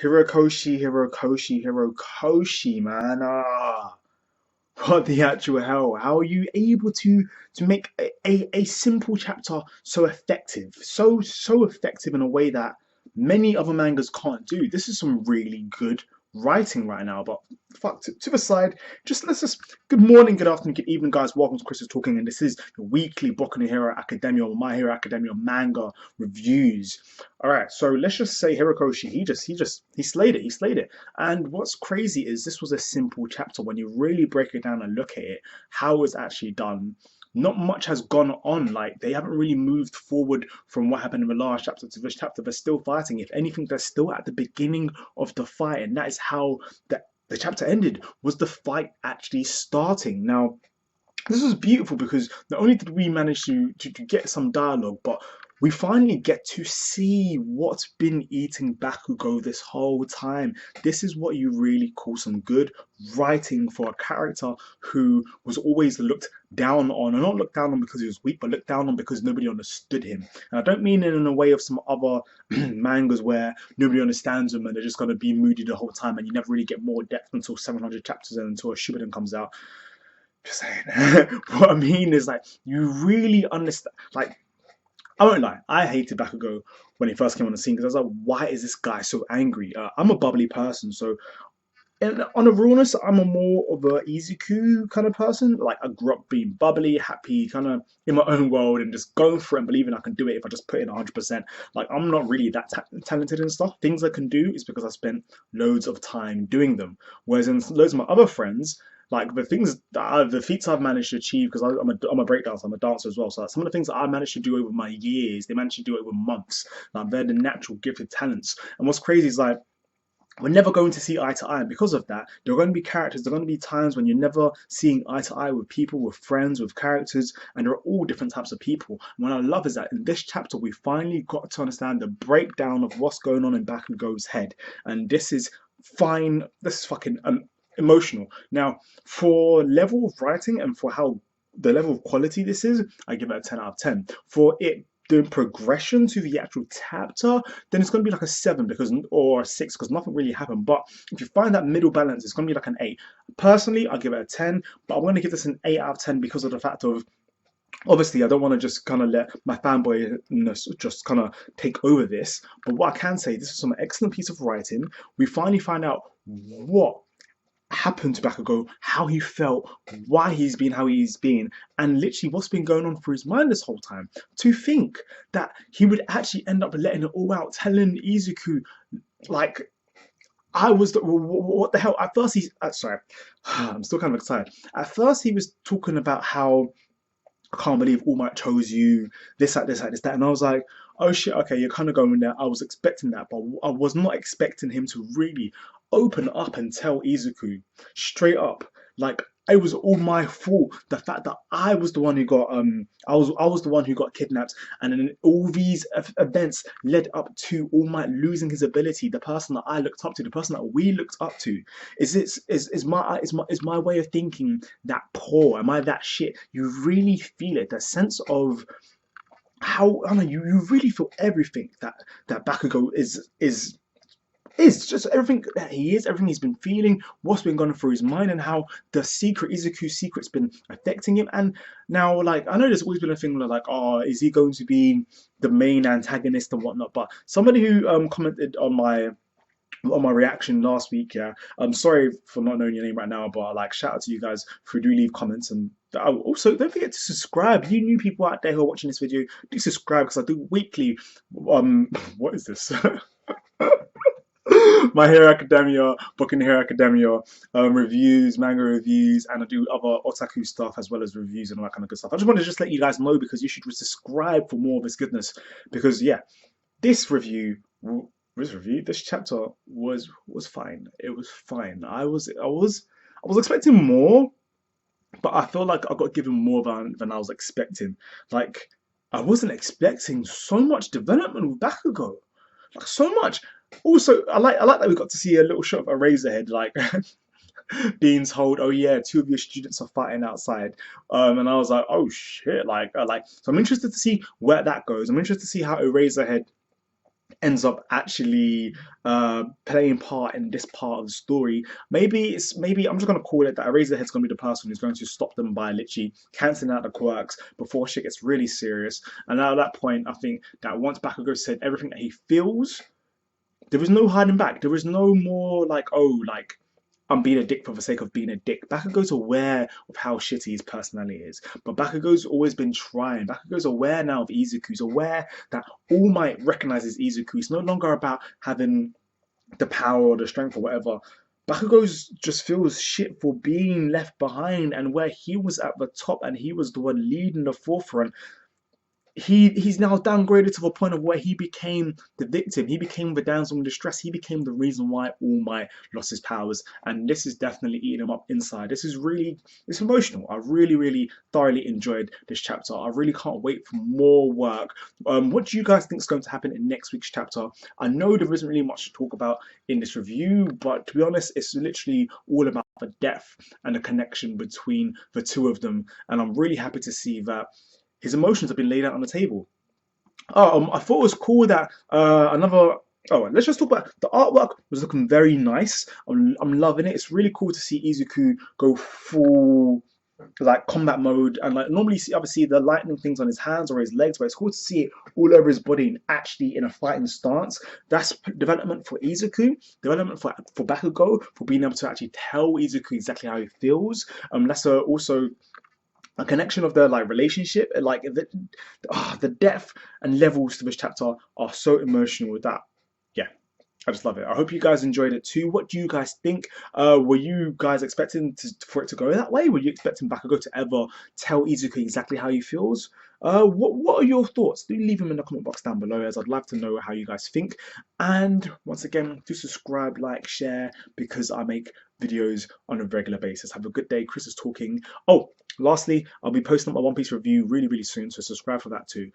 Hirokoshi, man. What the actual hell? How are you able to make a simple chapter so effective? So effective in a way that many other mangas can't do. This is some really good writing right now, but fuck to the side. Let's just good morning, good afternoon, good evening, guys. Welcome to Chris is Talking, and this is your weekly Boku No Hero Academia or My Hero Academia manga reviews. Alright, so let's just say Hirikoshi, he slayed it, he slayed it. And what's crazy is this was a simple chapter. When you really break it down and look at it, how it was actually done, not much has gone on. Like, they haven't really moved forward from what happened in the last chapter to this chapter. They're still fighting. If anything, they're still at the beginning of the fight, and that is how the chapter ended, was the fight actually starting. Now, this was beautiful because not only did we manage to get some dialogue, but we finally get to see what's been eating Bakugo this whole time. This is what you really call some good writing for a character who was always looked down on, and not looked down on because he was weak, but looked down on because nobody understood him. And I don't mean it in a way of some other mangas where nobody understands them and they're just going to be moody the whole time and you never really get more depth until 700 chapters and until a Shippuden comes out. Just saying. What I mean is, like, you really understand. Like, I won't lie, I hated Bakugo when he first came on the scene because I was like, why is this guy so angry? I'm a bubbly person, so on a realness, I'm a more of a Izuku kind of person. Like, I grew up being bubbly, happy, kind of in my own world, and just going for it and believing I can do it if I just put in 100%. Like, I'm not really that talented and stuff. Things I can do is because I spent loads of time doing them. Whereas in loads of my other friends, like the feats I've managed to achieve, because I'm a breakdancer, I'm a dancer as well. So some of the things that I managed to do over my years, they managed to do it over months. Like, they're the natural gifted talents. And what's crazy is, like, we're never going to see eye to eye, and because of that, there are going to be characters, there are going to be times when you're never seeing eye to eye with people, with friends, with characters, and there are all different types of people. And what I love is that in this chapter, we finally got to understand the breakdown of what's going on in Bakugo's head, and this is fine. This is fucking emotional. Now, for level of writing and for how the level of quality this is, I give it a 10 out of 10. For it, the progression to the actual chapter, then it's going to be like a 7 or a 6 because nothing really happened. But if you find that middle balance, it's going to be like an 8. Personally, I give it a 10, but I'm going to give this an 8 out of 10 because of the fact of, obviously, I don't want to just kind of let my fanboyness just kind of take over this. But what I can say, this is some excellent piece of writing. We finally find out what happened to Bakugo, how he felt, why he's been how he's been, and literally what's been going on through his mind this whole time. To think that he would actually end up letting it all out, telling Izuku, like, what the hell? At first he's, sorry, I'm still kind of excited. At first he was talking about how, I can't believe All Might chose you, this, that, and I was like, oh shit, okay, you're kind of going there. I was expecting that, but I was not expecting him to really open up and tell Izuku straight up, like, it was all my fault. The fact that I was the one who got I was the one who got kidnapped, and then all these events led up to All Might losing his ability. The person that I looked up to, the person that we looked up to, is my way of thinking that poor? Am I that shit? You really feel it. The sense of how, I don't know, you really feel everything that Bakugo is just everything that he is, everything he's been feeling, what's been going through his mind, and how the Izuku's secret's been affecting him. And now, like, I know there's always been a thing like, oh, is he going to be the main antagonist and whatnot? But somebody who commented on my reaction last week, yeah, I'm sorry for not knowing your name right now, but like, shout out to you guys who do leave comments. And also, don't forget to subscribe. You new people out there who are watching this video, do subscribe, because I do weekly what is this? My Hero Academia, Boku No Hero Academia reviews, manga reviews, and I do other otaku stuff as well as reviews and all that kind of good stuff. I just want to let you guys know, because you should subscribe for more of this goodness. Because yeah, this chapter was fine. It was fine. I was expecting more, but I feel like I got given more than I was expecting. Like, I wasn't expecting so much development with Bakugo, like, so much. Also, I like that we got to see a little shot of Eraserhead, like being told, "Oh yeah, 2 of your students are fighting outside," and I was like, "Oh shit!" So I'm interested to see where that goes. I'm interested to see how Eraserhead ends up actually playing part in this part of the story. Maybe I'm just gonna call it that Eraserhead's gonna be the person who's going to stop them by literally cancelling out the quirks before shit gets really serious. And at that point, I think that once Bakugo said everything that he feels, there was no hiding back. There was no more like, oh, like I'm being a dick for the sake of being a dick. Bakugo's aware of how shitty his personality is. But Bakugo's always been trying. Bakugo's aware now of Izuku. He's aware that All Might recognizes Izuku. It's no longer about having the power or the strength or whatever. Bakugo's just feels shit for being left behind, and where he was at the top and he was the one leading the forefront, he's now downgraded to the point of where he became the victim. He became the damsel in distress. He became the reason why All Might lost his powers, and this is definitely eating him up inside. It's emotional. I really thoroughly enjoyed this chapter. I really can't wait for more work. What do you guys think is going to happen in next week's chapter? I know there isn't really much to talk about in this review, but to be honest, it's literally all about the depth and the connection between the two of them, and I'm really happy to see that his emotions have been laid out on the table. I thought it was cool that another. Oh, let's just talk about the artwork. Was looking very nice. I'm loving it. It's really cool to see Izuku go full like combat mode, and like normally you obviously the lightning things on his hands or his legs, but it's cool to see it all over his body and actually in a fighting stance. That's development for Izuku, development for Bakugo, for being able to actually tell Izuku exactly how he feels. That's also a connection of their like relationship, like the depth and levels to this chapter are so emotional that yeah, I just love it. I hope you guys enjoyed it too. What do you guys think? Were you guys expecting for it to go that way? Were you expecting Bakugo to ever tell Izuku exactly how he feels? What are your thoughts? Do leave them in the comment box down below, as I'd love to know how you guys think. And once again, do subscribe, like, share, because I make videos on a regular basis. Have a good day. Chris is talking. Oh, lastly, I'll be posting up my One Piece review really soon, so subscribe for that too.